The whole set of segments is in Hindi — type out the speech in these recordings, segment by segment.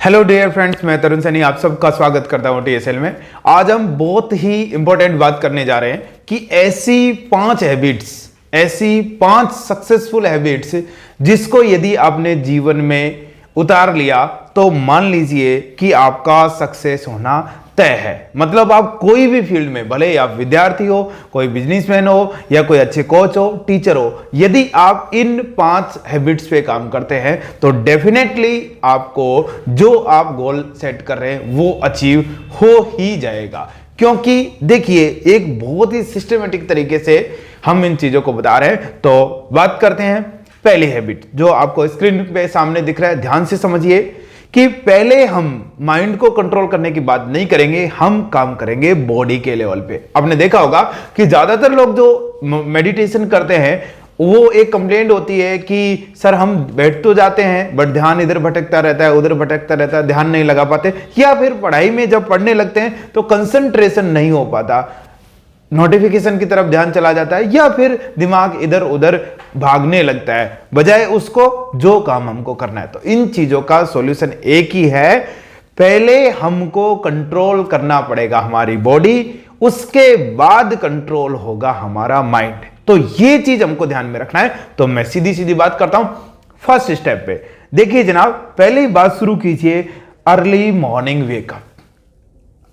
हेलो डियर फ्रेंड्स, मैं तरुण सैनी आप सबका स्वागत करता हूं टीएसएल में। आज हम बहुत ही इंपॉर्टेंट बात करने जा रहे हैं कि ऐसी 5 सक्सेसफुल हैबिट्स जिसको यदि आपने जीवन में उतार लिया तो मान लीजिए कि आपका सक्सेस होना तय है। मतलब आप कोई भी फील्ड में, भले आप विद्यार्थी हो, कोई बिजनेसमैन हो या कोई अच्छे कोच हो, टीचर हो, यदि आप इन 5 हैबिट्स पे काम करते हैं तो डेफिनेटली आपको जो आप गोल सेट कर रहे हैं वो अचीव हो ही जाएगा। क्योंकि देखिए, एक बहुत ही सिस्टमेटिक तरीके से हम इन चीजों को बता रहे हैं। तो बात करते हैं पहली हैबिट जो आपको स्क्रीन पे सामने दिख रहा है। ध्यान से समझिए कि पहले हम माइंड को कंट्रोल करने की बात नहीं करेंगे, हम काम करेंगे बॉडी के लेवल पे। आपने देखा होगा कि ज्यादातर लोग जो मेडिटेशन करते हैं वो एक कंप्लेंट होती है कि सर हम बैठ तो जाते हैं बट ध्यान इधर भटकता रहता है, उधर भटकता रहता है, ध्यान नहीं लगा पाते, या फिर पढ़ाई में जब पढ़ने लगते हैं तो कंसंट्रेशन नहीं हो पाता, नोटिफिकेशन की तरफ ध्यान चला जाता है या फिर दिमाग इधर उधर भागने लगता है, बजाय उसको जो काम हमको करना है। तो इन चीजों का सॉल्यूशन एक ही है, पहले हमको कंट्रोल करना पड़ेगा हमारी बॉडी, उसके बाद कंट्रोल होगा हमारा माइंड। तो ये चीज हमको ध्यान में रखना है। तो मैं सीधी सीधी बात करता हूं फर्स्ट स्टेप पे। देखिए जनाब, पहली बात शुरू कीजिए अर्ली मॉर्निंग वेकअप।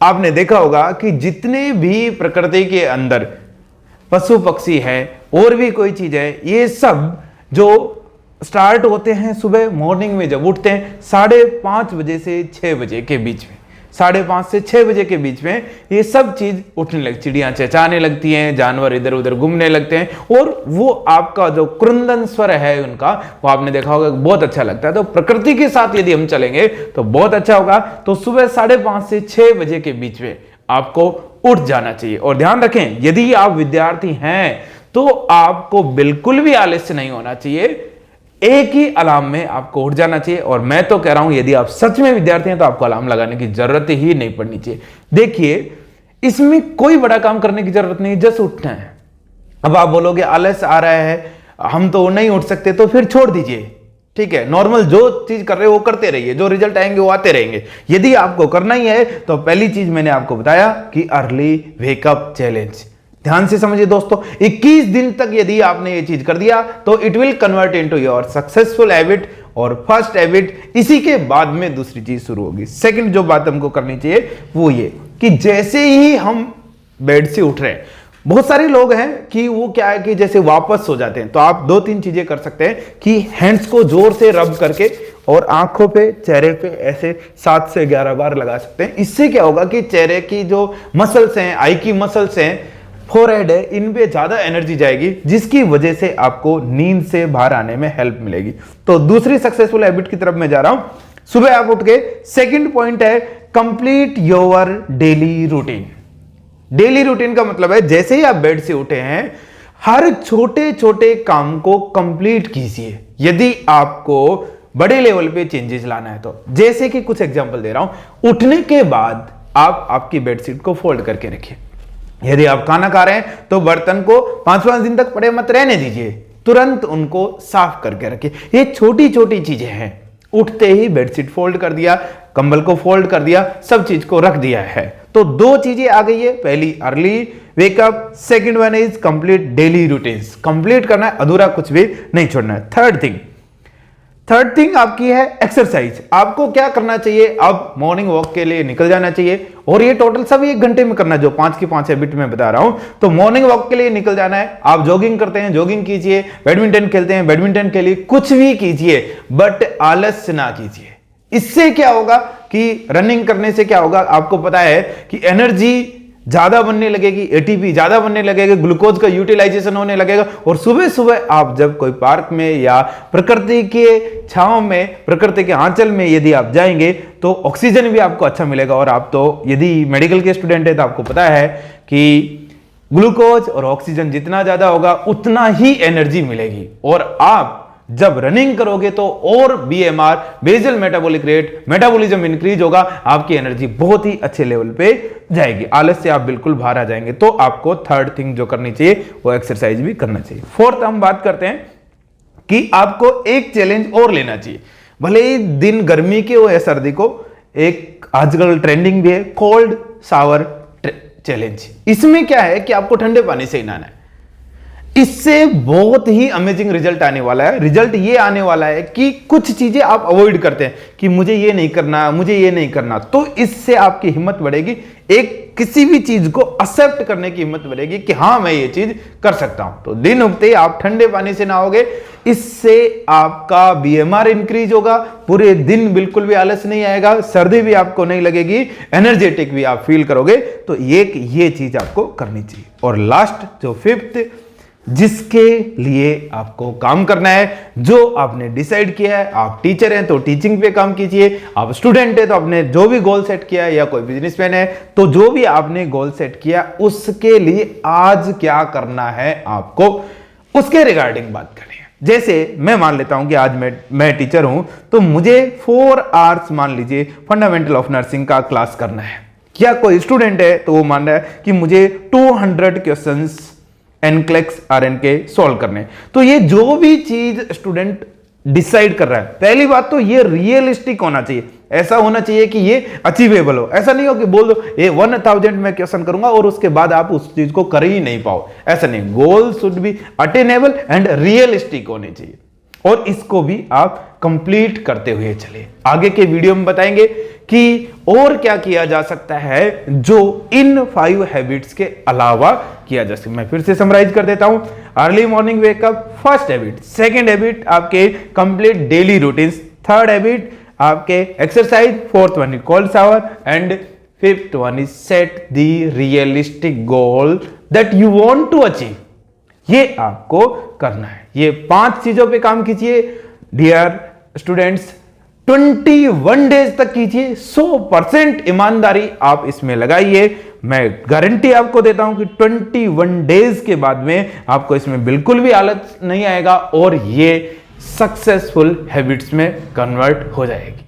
आपने देखा होगा कि जितने भी प्रकृति के अंदर पशु पक्षी है और भी कोई चीज है, ये सब जो स्टार्ट होते हैं सुबह मॉर्निंग में, जब उठते हैं 5:30 बजे से 6 बजे के बीच में, 5:30 से 6 बजे के बीच में ये सब चीज उठने लगती, चिड़ियां चहचहाने लगती हैं, जानवर इधर उधर घूमने लगते हैं, और वो आपका जो क्रंदन स्वर है उनका, वो आपने देखा होगा बहुत अच्छा लगता है। तो प्रकृति के साथ यदि हम चलेंगे तो बहुत अच्छा होगा। तो सुबह 5:30 से 6 बजे के बीच में आपको उठ जाना चाहिए। और ध्यान रखें, यदि आप विद्यार्थी हैं तो आपको बिल्कुल भी आलस्य नहीं होना चाहिए, एक ही अलार्म में आपको उठ जाना चाहिए। और मैं तो कह रहा हूं यदि आप सच में विद्यार्थी हैं तो आपको अलार्म लगाने की जरूरत ही नहीं पड़नी चाहिए। देखिए, इसमें कोई बड़ा काम करने की जरूरत नहीं, जस्ट उठना है। अब आप बोलोगे आलस आ रहा है, हम तो नहीं उठ सकते, तो फिर छोड़ दीजिए, ठीक है। नॉर्मल जो चीज कर रहे हो वो करते रहिए, जो रिजल्ट आएंगे वो आते रहेंगे। यदि आपको करना ही है तो पहली चीज मैंने आपको बताया कि अर्ली वेकअप चैलेंज। ध्यान से समझिए दोस्तों, 21 दिन तक यदि आपने ये चीज कर दिया तो it will convert into your successful habit. और फर्स्ट हैबिट, इसी के बाद में दूसरी चीज शुरू होगी। सेकंड जो बात हमको करनी चाहिए वो ये कि जैसे ही हम बेड से उठ रहे हैं, बहुत सारे लोग हैं कि वो क्या है कि जैसे वापस सो जाते हैं। तो आप 2-3 चीजें कर सकते हैं कि हैंड्स को जोर से रब करके और आंखों पे, चेहरे पे ऐसे 7 से 11 बार लगा सकते हैं। इससे क्या होगा कि चेहरे की जो मसल्स हैं, आई की मसल्स हैं, फोरहेड है, इन पे ज्यादा एनर्जी जाएगी, जिसकी वजह से आपको नींद से बाहर आने में हेल्प मिलेगी। तो दूसरी सक्सेसफुल हैबिट की तरफ मैं जा रहा हूं। सुबह आप उठ के सेकंड पॉइंट है complete your daily routine. Daily routine का मतलब है जैसे ही आप बेड से उठे हैं हर छोटे छोटे काम को कंप्लीट कीजिए, यदि आपको बड़े लेवल पे चेंजेस लाना है तो। जैसे कि कुछ एग्जांपल दे रहा हूं, उठने के बाद आप आपकी बेडशीट को फोल्ड करके रखिए। यदि आप खाना खा रहे हैं तो बर्तन को 5-5 दिन तक पड़े मत रहने दीजिए, तुरंत उनको साफ करके रखिए। ये छोटी छोटी चीजें हैं। उठते ही बेडशीट फोल्ड कर दिया, कंबल को फोल्ड कर दिया, सब चीज को रख दिया है। तो 2 चीजें आ गई है, पहली early wake up, second one is complete daily routines. Complete करना है, अधूरा कुछ भी नहीं छोड़ना है। थर्ड थिंग आपकी है एक्सरसाइज। आपको क्या करना चाहिए, अब मॉर्निंग वॉक के लिए निकल जाना चाहिए, और ये टोटल सब 1 घंटे में करना है, जो 5 की 5 हैबिट में बता रहा हूं। तो मॉर्निंग वॉक के लिए निकल जाना है। आप जॉगिंग करते हैं, जॉगिंग कीजिए, बैडमिंटन खेलते हैं, बैडमिंटन के लिए कुछ भी कीजिए, बट आलस्य ना कीजिए। इससे क्या होगा कि रनिंग करने से क्या होगा, आपको पता है कि एनर्जी ज्यादा बनने लगेगी, एटीपी ज्यादा बनने लगेगा, ग्लूकोज का यूटिलाइजेशन होने लगेगा। और सुबह सुबह आप जब कोई पार्क में या प्रकृति के छांव में, प्रकृति के आंचल में यदि आप जाएंगे तो ऑक्सीजन भी आपको अच्छा मिलेगा। और आप तो यदि मेडिकल के स्टूडेंट है तो आपको पता है कि ग्लूकोज और ऑक्सीजन जितना ज्यादा होगा उतना ही एनर्जी मिलेगी। और आप जब रनिंग करोगे तो और BMR, basal metabolic rate, metabolism increase होगा, आपकी एनर्जी बहुत ही अच्छे लेवल पे जाएगी, आलस से आप बिल्कुल बाहर आ जाएंगे। तो आपको थर्ड थिंग जो करनी चाहिए वो एक्सरसाइज भी करना चाहिए। फोर्थ हम बात करते हैं कि आपको एक चैलेंज और लेना चाहिए। भले ही दिन गर्मी के हो या सर्दी को, एक आजकल ट्रेंडिंग भी है कोल्ड शावर चैलेंज। इसमें क्या है कि आपको ठंडे पानी से ही नहाना है। इससे बहुत ही अमेजिंग रिजल्ट आने वाला है। रिजल्ट ये आने वाला है कि कुछ चीजें आप अवॉइड करते हैं कि मुझे ये नहीं करना, मुझे ये नहीं करना, तो इससे आपकी हिम्मत बढ़ेगी, एक किसी भी चीज को एक्सेप्ट करने की हिम्मत बढ़ेगी कि हाँ मैं ये चीज कर सकता हूं। तो दिन उगते ही आप ठंडे पानी से नहाओगे, इससे आपका बीएमआर इंक्रीज होगा, पूरे दिन बिल्कुल भी आलस नहीं आएगा, सर्दी भी आपको नहीं लगेगी, एनर्जेटिक भी आप फील करोगे। तो ये चीज आपको करनी चाहिए। और लास्ट जो फिफ्थ, जिसके लिए आपको काम करना है, जो आपने डिसाइड किया है, आप टीचर हैं तो टीचिंग पे काम कीजिए, आप स्टूडेंट है तो आपने जो भी गोल सेट किया है, या कोई बिजनेसमैन है तो जो भी आपने गोल सेट किया उसके लिए आज क्या करना है आपको, उसके रिगार्डिंग बात करनी है। जैसे मैं मान लेता हूं कि आज मैं टीचर हूं, तो मुझे 4 आवर्स मान लीजिए फंडामेंटल ऑफ नर्सिंग का क्लास करना है, या कोई स्टूडेंट है तो वो मान रहा है कि मुझे 200 क्वेश्चंस एनक्लेक्स आरएनके सॉल्व करने। तो ये जो भी चीज स्टूडेंट डिसाइड कर रहा है, पहली बात तो ये रियलिस्टिक होना चाहिए, ऐसा होना चाहिए कि ये अचीवेबल हो। ऐसा नहीं हो कि बोल दो ये 1000 में क्वेश्चन करूंगा और उसके बाद आप उस चीज को कर ही नहीं पाओ, ऐसा नहीं। Goal should be attainable and realistic होने चाहिए, और इसको भी आप कंप्लीट करते हुए चले। आगे के वीडियो में बताएंगे कि और क्या किया जा सकता है जो इन 5 हैबिट्स के अलावा किया जा सकता है। मैं फिर से समराइज कर देता हूं। Early morning wake up first habit, second habit आपके complete daily routines, third habit आपके exercise, fourth one cold shower, and fifth one is set the realistic goal that you want to achieve. ये आपको करना है। ये 5 चीजों पे काम कीजिए डियर स्टूडेंट्स, 21 डेज तक कीजिए, 100% ईमानदारी आप इसमें लगाइए। मैं गारंटी आपको देता हूं कि 21 डेज के बाद में आपको इसमें बिल्कुल भी आलस नहीं आएगा और ये सक्सेसफुल हैबिट्स में कन्वर्ट हो जाएगी।